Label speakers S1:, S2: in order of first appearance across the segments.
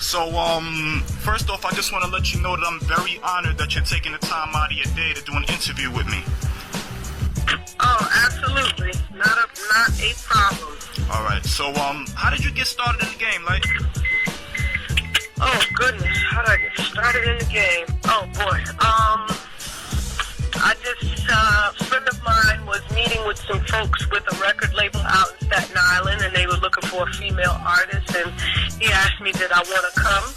S1: First off, I just want to let you know that I'm very honored that you're taking the time out of your day to do an interview with me.
S2: Oh, absolutely. Not a problem.
S1: All right. So, how did you get started in the game, Lyte?
S2: Oh, goodness. How did I get started in the game? Oh, boy. A friend of mine was meeting with some folks with a record label out in Staten Island, and they were looking for a female artist, and he asked me did I want to come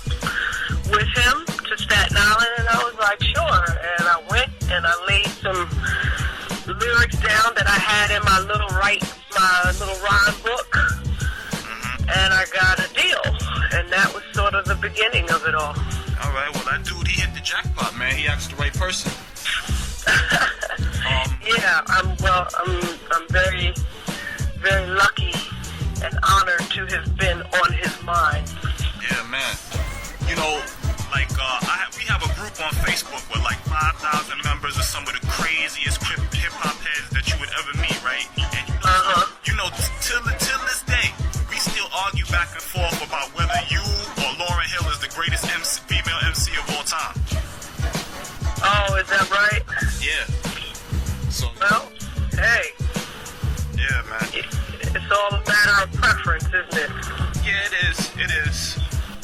S2: with him to Staten Island, and I was like, sure. And I went, and I laid some lyrics down that I had in my little rhyme book, and I got a deal, and that was sort of the beginning of it all.
S1: All right, well, that dude, he hit the jackpot, man. He asked the right person.
S2: Yeah, I'm very, very lucky and honored to have been on his mind.
S1: Yeah, man. You know, like, we have a group on Facebook with like 5,000 members of some of the craziest hip-hop heads that you would ever meet, right? And you know, till this day, we still argue back and forth about whether you or Lauryn Hill is the greatest female MC of all time.
S2: Oh, is that right?
S1: Yeah. So,
S2: well, hey.
S1: Yeah, man.
S2: It's all a matter of preference, isn't it?
S1: Yeah, it is.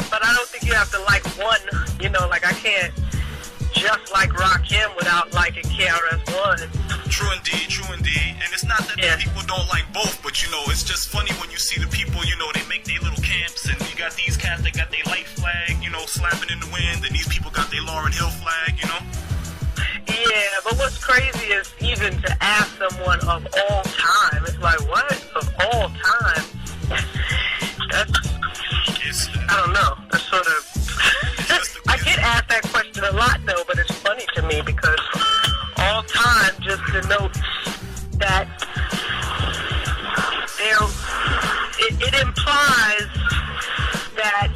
S2: But I don't think you have to like one, you know, like I can't just like Rakim without liking KRS-One.
S1: True indeed. And it's not that people don't like both, but you know, it's just funny when you see the people, you know, they make their little camps, and you got these cats that got their Lyte flag, you know, slapping in the wind, and these people got their Lauryn Hill flag, you know?
S2: Yeah, but what's crazy is even to ask someone of all time, it's like, what? Of all time? I don't know. That's sort of... I get asked that question a lot, though, but it's funny to me because all time just denotes that it implies that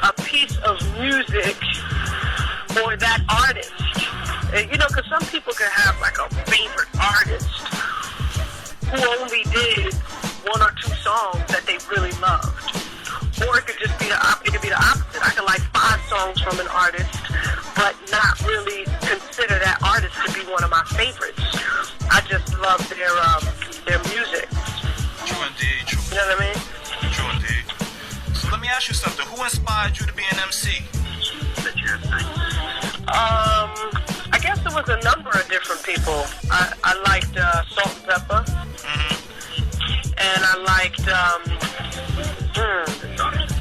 S2: a piece of music or that artist, you know, because some people can have like a favorite artist who only did one or two songs that they really loved. Or it could just be the opposite. I could like 5 songs from an artist, but not really consider that artist to be one of my favorites. I just love their music.
S1: True indeed. True.
S2: You know what I mean?
S1: True indeed. So let me ask you something. Who inspired you to be an MC?
S2: I guess it was a number of different people. I liked Salt and Pepper, and I liked.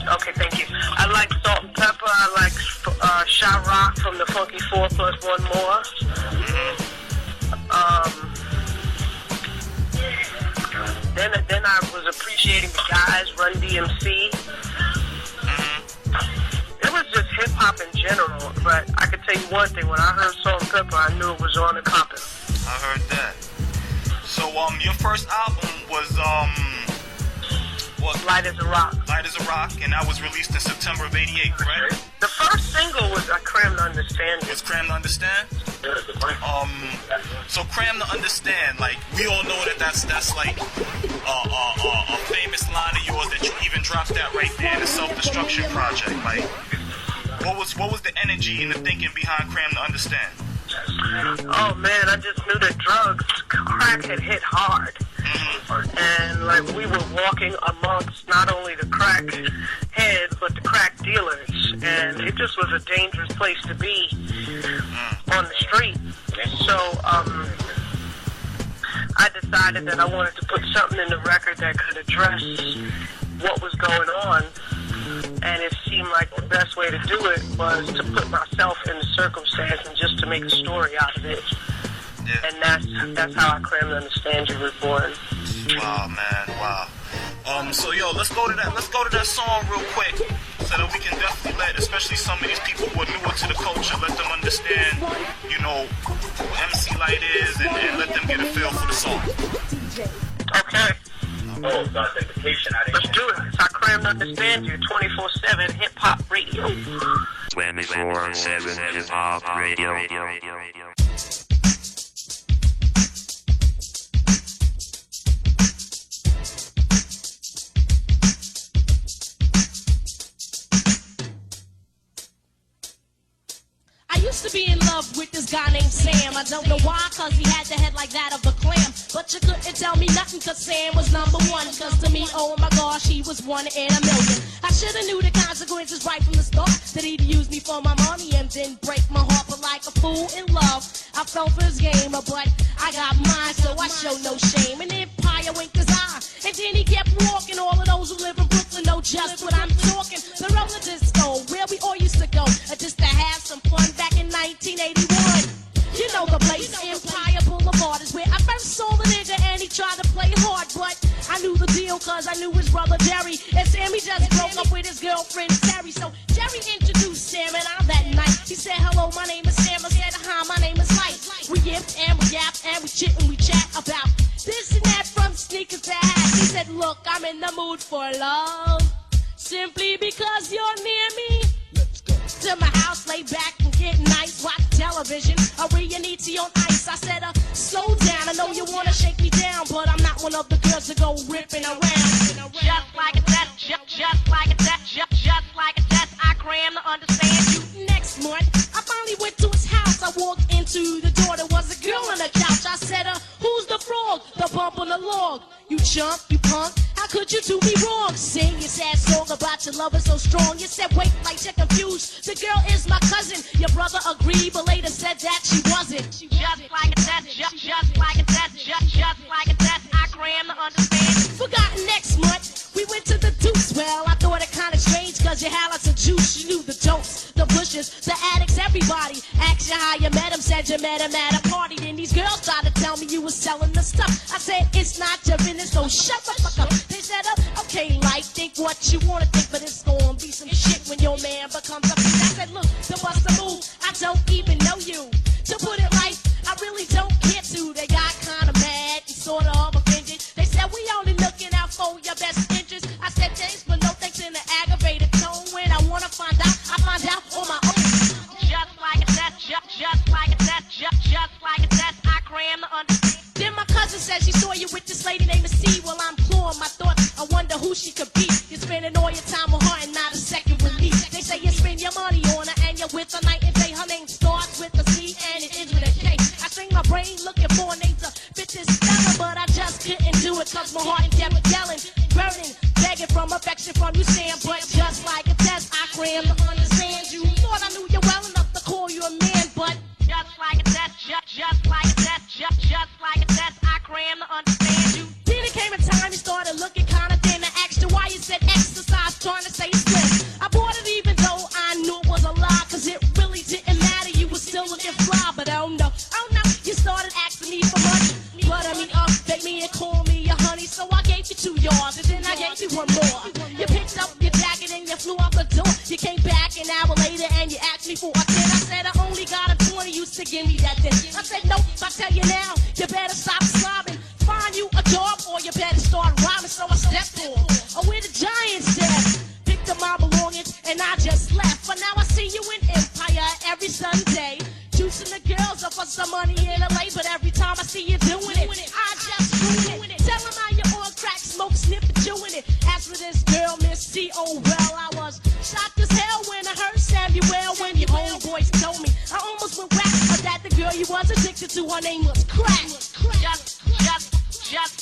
S2: Okay, thank you. I like Salt and Pepper. I like Shy Rock from the Funky 4 Plus One More. Then I was appreciating the guys, Run DMC. It was just hip hop in general. But I could tell you one thing: when I heard Salt and Pepper, I knew it was on the coppin'.
S1: I heard that. So your first album was
S2: Lyte as a Rock.
S1: Lyte as a Rock, and that was released in September of '88, correct?
S2: The first single was Cram to Understand.
S1: Was Cram to Understand? So Cram to Understand, like, we all know that's like a famous line of yours that you even dropped that right there, the Self-Destruction Project. Like, what was the energy and the thinking behind Cram to Understand?
S2: Oh man, I just knew that crack had hit hard. And like we were walking amongst not only the crack heads but the crack dealers, and it just was a dangerous place to be on the street. So I decided that I wanted to put something in the record that could address what was going on, and it seemed like the best way to do it was to put myself in the circumstance and just to make a story out of it. Yeah. And that's how I Cram to Understand You was born.
S1: Wow, man, wow. So let's go to that song real quick, so that we can definitely let, especially some of these people who are newer to the culture, let them understand, you know, who MC Lyte is, and let them get a feel for the song.
S2: Okay. Let's do it. It's I Cram to Understand You, 24/7 hip hop radio.
S3: 24/7 hip hop radio. used to be in love with this guy named Sam. I don't know why, cause he had the head like that of a clam. But you couldn't tell me nothing, cause Sam was number one. Cause to me, oh my gosh, he was one in a million. I should've knew the consequences right from the start, that he'd use me for my money and then break my heart. But like a fool in love, I fell for his game. But I got mine, so I show no shame. And Empire winked his eye, and then he kept walking. All of those who live in Brooklyn know just what I'm talking. The roller disco, where we all used to go, just to have some fun back in 1981. You know the place, Empire Boulevard, is where I first saw the nigga, and he tried to play hard, but I knew the deal, cause I knew his brother Jerry, and Sammy just broke up with his girlfriend Terry. So Jerry introduced Sam and I that night. He said, hello, my name is Sam. I said, hi, my name is Lyte. We yipped and we yapped and we chit and we chat about this and that, from sneakers to hats. He said, look, I'm in the mood for love, simply because you're near me. To my house, lay back and get nice, watch television, a reunity on ice. I said, slow down, I know you wanna shake me down, but I'm not one of the girls to go ripping around. Just like a test, just like a test, just like a test, I cram to understand you. Next month, I finally went to his house. I walked into the door, there was a girl on the couch. I said, who's the frog, the bump on the log? You chump, you punk, how could you do me wrong? Sing your sad song about your lover so strong. You said, wait, like you're confused. The girl is my cousin. Your brother agreed, but later said that she wasn't. Just like a test, just like a test, just like a test, I cram to understand. Forgotten next month, we went to the Deuce. Well, I thought it kinda strange, cause you had lots of juice. You knew the jokes, the bushes, the addicts, everybody. Asked you how you met him, said you met him at a party. Then these girls tried to tell me you was selling the stuff. I said, it's not your business, so shut the fuck up. They said, okay, like, think what you wanna think, but it's gonna be some shit when your man becomes a piece. I said, look, to bust a move, I don't even know you. To put it right, I really don't care to. They got kinda mad and sorta offended. They said, we only looking out for your best interest. I said, thanks, but no thanks, in an aggravated tone. When I wanna find out, I find out on my own. Just like a test, just like a test, just like a test, I cram to understand. Then my cousin said she saw you with this lady named C. Well, I'm clawing my thoughts, I wonder who she could be. You're spending all your time with her and not a second with me. They say you spend your money on her and you're with her night and day. Her name starts with a C and it ends with a K. I strain my brain looking for a name to fit this fella, but I just couldn't do it cause my heart kept yelling, burning, begging from affection from you, Sam. But just like a test, I cram to understand you. Thought I knew you well enough to call you a man, but just like a test, just like a test, just like a test, I cram to understand you. Then it came a time you started looking kinda thin. I asked you why, you said exercise, trying to say slim. I bought it even though I knew it was a lie, cause it really didn't matter, you were still looking fly. But oh no, you started asking me for money. Butter me up, beg me and call me your honey. So I gave you 2 yards and then I gave you 1 more. You picked up your jacket and you flew out the door. You came back an hour later and you asked me for a 10. I said I only got a 20, you to give me that then. I said nope, I tell you now, you better stop slobbing. Find you a job or you better start robbing. So I stepped on, where the Giants at? Picked up my belongings and I just left. But now I see you in Empire every Sunday, juicing the girls up for some money in LA. But every time I see you doing it, I just ruin it. Tell them how you on crack, smoke, snip, and chewing it. As for this girl, Miss C, oh well, I was shocked as hell when I heard Samuel. When your homeboys told me, I almost went whack. But that the girl you was addicted to, her name was crack. Just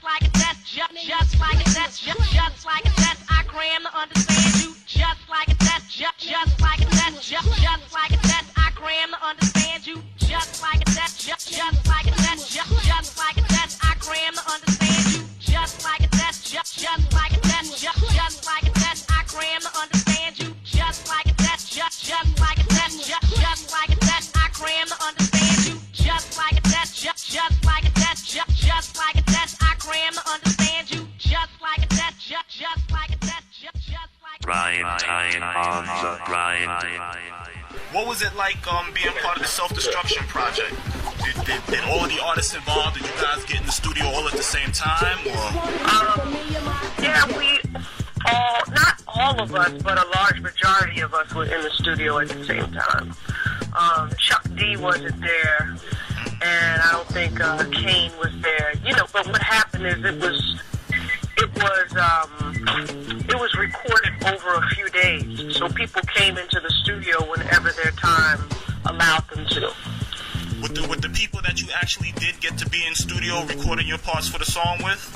S3: like a test, just like a test, just like a test, I cram to understand you. Just like a test, just like a test, just like a test, I cram to understand you. Just like a test, just like a test, just like a test, I cram to understand you. Just like a test, just like a test, just like a test, I cram to understand you. Just like a test, just like a test, just like a test, I cram to understand you. Just like a test, just like a test, just like a test, I cram to understand you. Just like a test, just like a test, just like a test.
S4: Ryan Time on the grind.
S1: What was it like being part of the self-destruction project? Did all the artists involved, did you guys get in the studio all at the same time?
S2: Yeah, we all, not all of us, but a large majority of us were in the studio at the same time. Chuck D wasn't there, and I don't think Kane was there. You know, but what happened is it was recorded over a few days, so people came into the studio whenever their time allowed them to.
S1: With the people that you actually did get to be in studio recording your parts for the song with?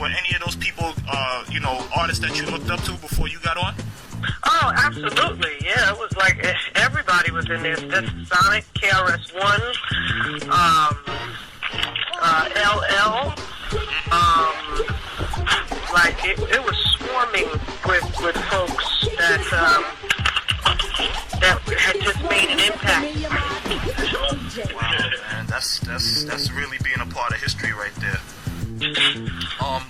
S1: Were any of those people, artists that you looked up to before you got on?
S2: Oh, absolutely. Yeah, it was like everybody was in there. Sonic, KRS-One, LL. Like it was swarming with folks that had just made an impact.
S1: Wow, man, that's really being a part of history right there.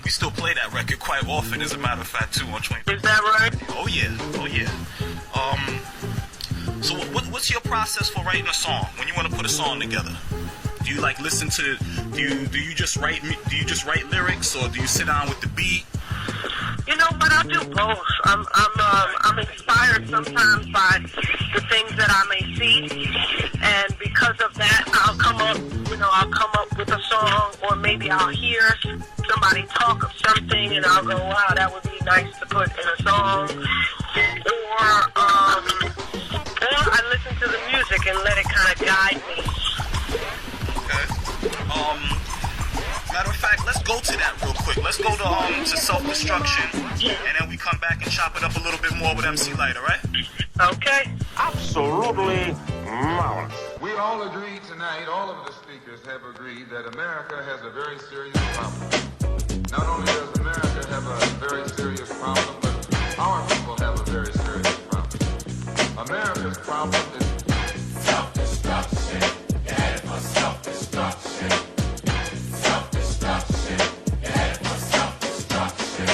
S1: We still play that record quite often, as a matter of fact, too, on 20.
S2: Is that right?
S1: Oh yeah. So what's your process for writing a song when you want to put a song together? Do you like listen to? Do you just write lyrics, or do you sit down with the beat?
S2: You know what? I do both. I'm inspired sometimes by the things that I may see, and because of that, I'll come up with a song, or maybe I'll hear somebody talk of something, and I'll go, wow, that would be nice to put in a song. Or I listen to the music and let it kind of guide me.
S1: Okay. Matter of fact, let's go to that real quick. Let's go to Self-Destruction, and then we come back and chop it up a little bit more with MC Lyte, all right?
S2: Okay.
S5: Absolutely marvelous.
S6: We all agreed tonight, all of the speakers have agreed that America has a very serious problem. Not only does America have a very serious problem, but our people have a very serious problem. America's problem is self-destruction. You're headed for self-destruction. Self-destruction. You're headed for self-destruction.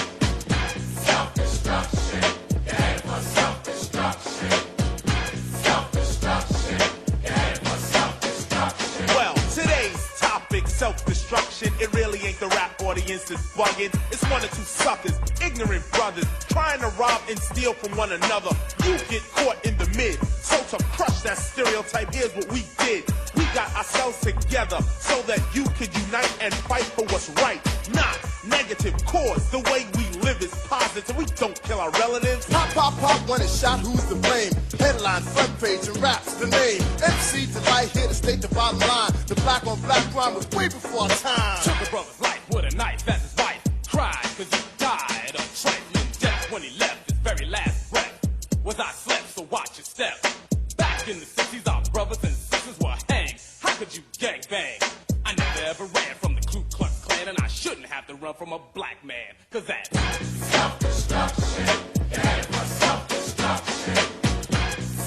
S6: Self-destruction. You're headed for self-destruction. Self-destruction. You're headed for self-destruction.
S7: Well, today's topic, self-destruction. It really ain't the rap audience is bugging. It's one or two suckers, ignorant brothers, trying to rob and steal from one another. You get caught in the mid. So to crush that stereotype, here's what we did. We got ourselves together so that you could unite and fight for what's right. Not negative cause. The way we live is positive. We don't kill our relatives.
S8: Pop, pop, pop, when it's shot, who's to blame? Headline, front page, and rap's the name. MC Delight here to state the bottom line. The black on black crime was way before our time.
S7: Took a brother's life with a knife as his wife. Cried cause he died of trifling death when he left his very last breath. Was I slept, so watch your step. Back in the 60s, our brothers and sisters were hanged. How could you gangbang? I never ever ran from the Ku Klux Klan, and I shouldn't have to run from a black man, cause that's
S6: self-destruction. You're headed for self-destruction.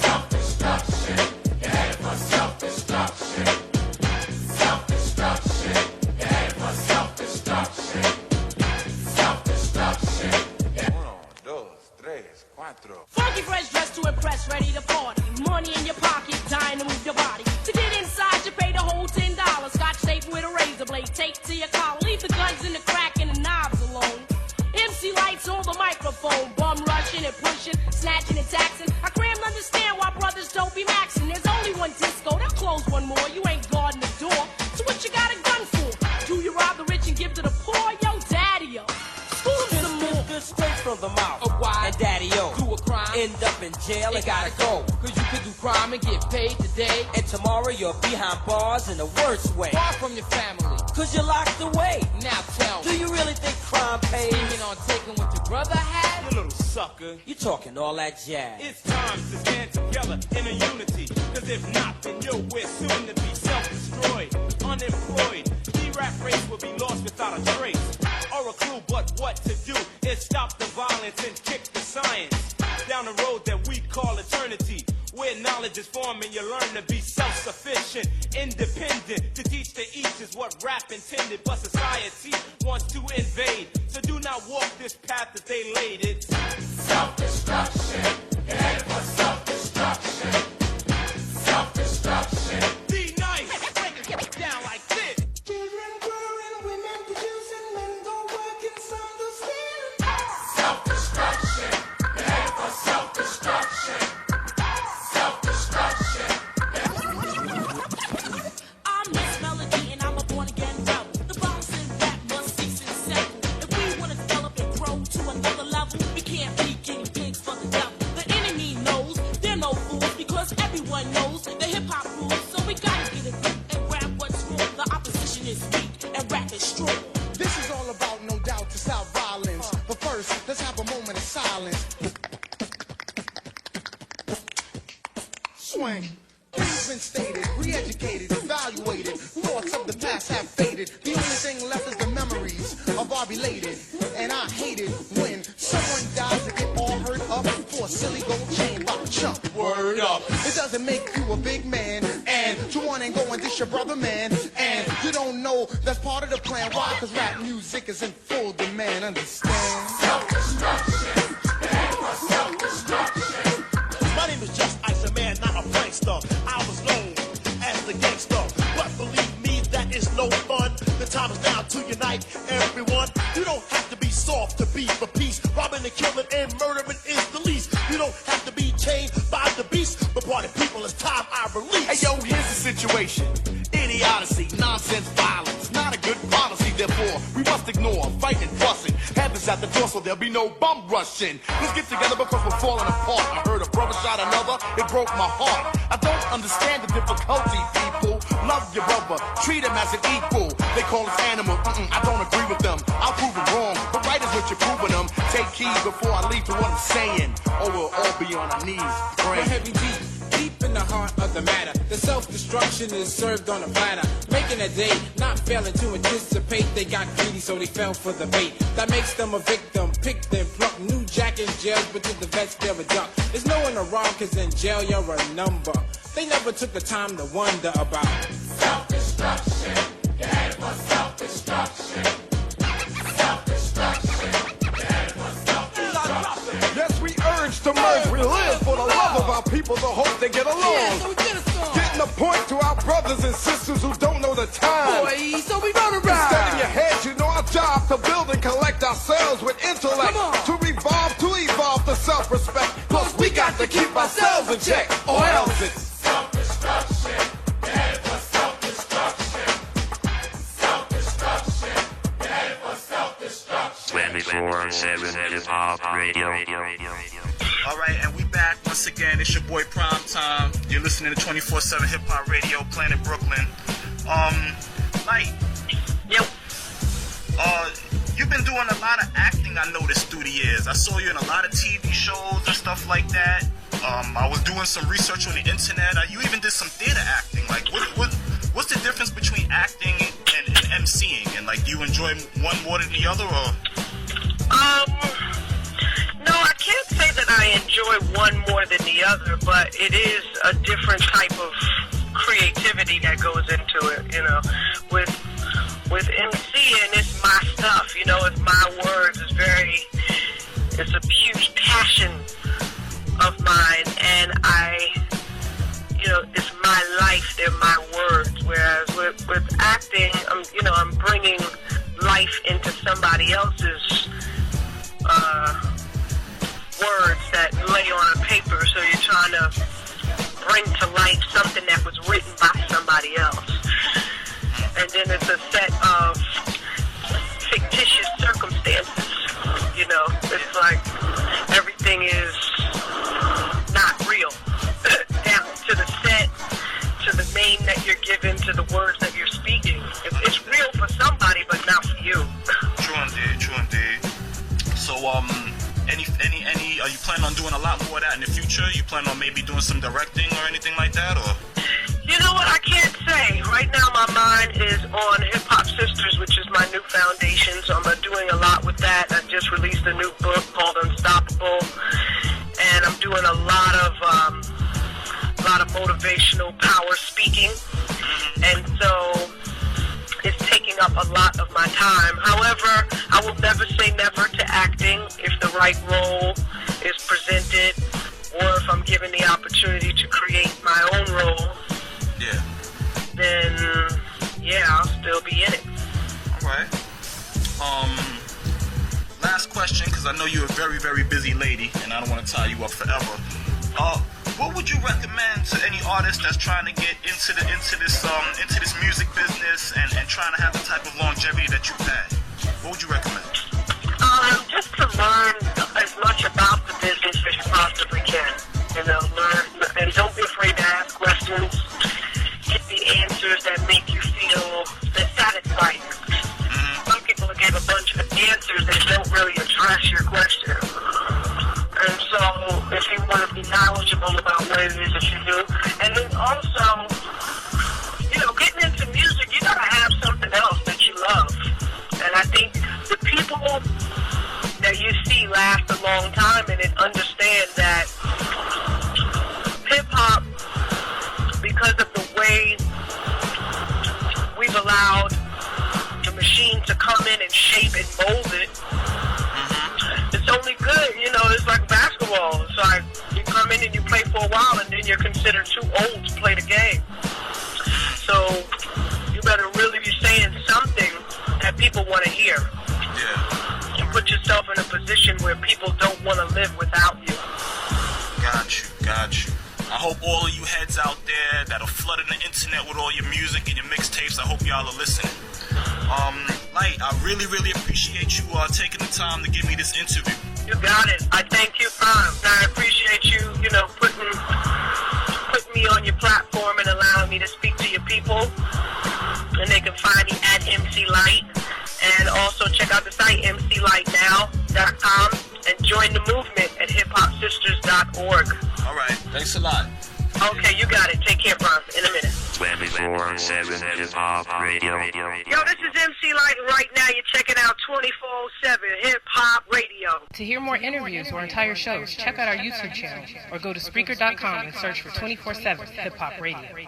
S6: Self-destruction. You're headed for self-destruction. Self-destruction. You're headed for self-destruction. Self-destruction. Uno, dos, tres, cuatro.
S3: Funky fresh dressed to impress, ready to party. Money in your pocket, dying to move your body. To get inside, you pay the whole $10. Scotch tape with a razor blade, taped to your collar. Leave the guns in the crack and the knobs alone. MC Lyte's on the microphone, bum rushing and pushing, snatching and taxing. I can't understand why brothers don't be maxing. There's only one disco, they'll close one more. You ain't guarding the door, so what you got a gun for? Do you rob the rich and give to the poor? Yo, daddy-o. School them some more.
S9: Good straight from the mouth.
S10: A why?
S9: And daddy-o.
S10: Do a crime.
S9: End up in jail and gotta go.
S10: Cause you could do crime and get paid today.
S9: And tomorrow you're behind bars in the worst way.
S10: Far from your family.
S9: Cause you're locked away.
S10: Now tell me.
S9: Do you really think crime pays?
S10: Thinking on taking what your brother had?
S7: You little sucker.
S9: You talking all that jazz.
S7: It's time to stand together in a unity. Cause if not, then we're soon to be self-destroyed, unemployed. The rap race will be lost without a trace or a clue. But what to do is stop the violence and kick the science down the road that we call eternity, where knowledge is formed and you learn to be self-sufficient, independent. To teach the each is what rap intended, but society wants to invade. So do not walk this path that they laid. It's
S6: self-destruction. You're headed for self-destruction. Self-destruction.
S7: be nice, break it down like this.
S8: Children growing, women producing, men go working, some do stealing.
S6: Self-destruction. You're headed for self-destruction. Self-destruction.
S3: I'm Miss Melody and I'm a born again rebel. The bombs in rap must cease and settle. If we
S8: swing. Things been stated, re-educated, evaluated. Thoughts of the past have faded. The only thing left is the memories of our belated. And I hate it when someone dies to get all hurt up for a silly gold chain by chump. Word up. It doesn't make you a big man. And you wanna go and dish your brother, man. And you don't know that's part of the plan. Why? Cause rap music is in full demand. Understand? Self-destruction. Self-destruction.
S11: My name is Just Ice, a man, not a prankster. I was known as the gangster, but believe me, that is no fun. The time is now to unite everyone. You don't have to be soft to be for peace. Robbing and killing and murdering is the least. You don't have to be chained by the beast. But party people, it's time I release.
S12: Hey yo, here's the situation. Idiocy, nonsense, violence, not a good policy. Therefore, we must ignore fighting, fussing. Heaven's at the door, so there'll be no bum rushing. Let's get together because we're falling apart. I heard a brother shot another, it broke my heart. I don't understand the difficulty, people. Love your brother, treat him as an equal. They call us animal, I don't agree with them. I'll prove it wrong, but right is what you're proving them. Take heed before I leave to what I'm saying, or we'll all be on our knees praying.
S10: Heavy deep in the heart of the matter. The self-destruction is served on a platter, making a day, not failing to anticipate. They got greedy, so they fell for the bait. That makes them a victim, pick them, pluck. New jack in jail, but to the vets they're a duck. There's no one around, cause in jail you're a number. They never took the time to wonder about self-destruction. You're headed for self-destruction. Self-destruction. You're headed for self-destruction.
S13: Yes, we urge to merge. We live for the love of our people, the hope they get along.
S10: Yeah, so we get a song.
S13: Getting a point to our brothers and sisters who don't know the time.
S10: Boy, so we run around.
S13: Instead in your head, you know our job to build and collect ourselves with intellect. To revolve, to evolve to self-respect. Plus, we got to keep ourselves in check, or else it's self-destruction. Headed for self-destruction. Self-destruction. Headed for self-destruction.
S4: 24/7 Hip Hop Radio.
S1: Alright, and we back once again. It's your boy Prime Time. You're listening to 24/7 Hip Hop Radio, Planet Brooklyn. Lyte.
S2: Yep.
S1: You've been doing a lot of acting, I noticed, through the years. I saw you in a lot of TV shows and stuff like that. I was doing some research on the internet. You even did some theater acting. Like, what's the difference between acting and MCing? And, like, do you enjoy one more than the other, or?
S2: No, I can't say that I enjoy one more than the other, but it is a different type of creativity that goes into it, you know. With MCing, it's my stuff, you know, it's my words, it's a huge passion of mine, and it's my life, they're my words, whereas with acting, I'm bringing life into somebody else's words that lay on a paper, so you're trying to bring to life something that was written by somebody else. And then it's a set of fictitious circumstances, you know. It's like everything is not real. Down to the set, to the name that you're given, to the words that you're speaking. It's real for somebody, but not for you.
S1: True indeed. So, any, are you planning on doing a lot more of that in the future? You plan on maybe doing some directing or anything like that, or?
S2: You know what, I can't say. Right now my mind is on Hip Hop Sisters, which is my new foundation, so I'm doing a lot with that. I just released a new book called Unstoppable, and I'm doing a lot of motivational power speaking, and so it's taking up a lot of my time. However, I will never say never to acting if the right role is presented, or if I'm given the opportunity to create my own role.
S1: Yeah.
S2: Then, yeah, I'll still be in it.
S1: Alright. Last question, because I know you're a very, very busy lady, and I don't want to tie you up forever. What would you recommend to any artist that's trying to get into this music business and trying to have the type of longevity that you've had? What would you recommend?
S2: Just to learn as much about the business as you possibly can. You know, learn, and don't be afraid to ask questions. Get the answers that make you feel satisfied. Some people give a bunch of answers that don't really address your question. And so, if you want to be knowledgeable about what it is that you do. And then also, you know, getting into music, you gotta have something else that you love. And I think the people that you see last a long time and then understand that hip-hop, because of the way we've allowed the machine to come in and shape and mold it, it's only good. You know, it's like basketball. It's like you come in and you play for a while and then you're considered too old to play the game. So you better really be saying something that people want to hear.
S1: Yeah.
S2: And put yourself in a position where people don't want to live without you.
S1: Got you. I hope all of you heads out there that are flooding the internet with all your music and your mixtapes, I hope y'all are listening. Lyte, I really, really appreciate you taking the time to give me this interview.
S2: You got it. I thank you, Prime. I appreciate you, you know, putting me on your platform and allowing me to speak to your people. And they can find me at MC Lyte. And also check out the site, mclytenow.com, and join the movement at hiphopsisters.org.
S1: All right. Thanks a lot.
S2: Okay, you got it. Take care, Bron. In a minute.
S4: 24/7 Hip Hop Radio.
S2: Yo, this is MC Lyte, and right now you're checking out 24/7 Hip Hop Radio.
S14: To hear more interviews or entire shows, check out our YouTube channel or go to Spreaker.com and search for 24/7 Hip Hop Radio.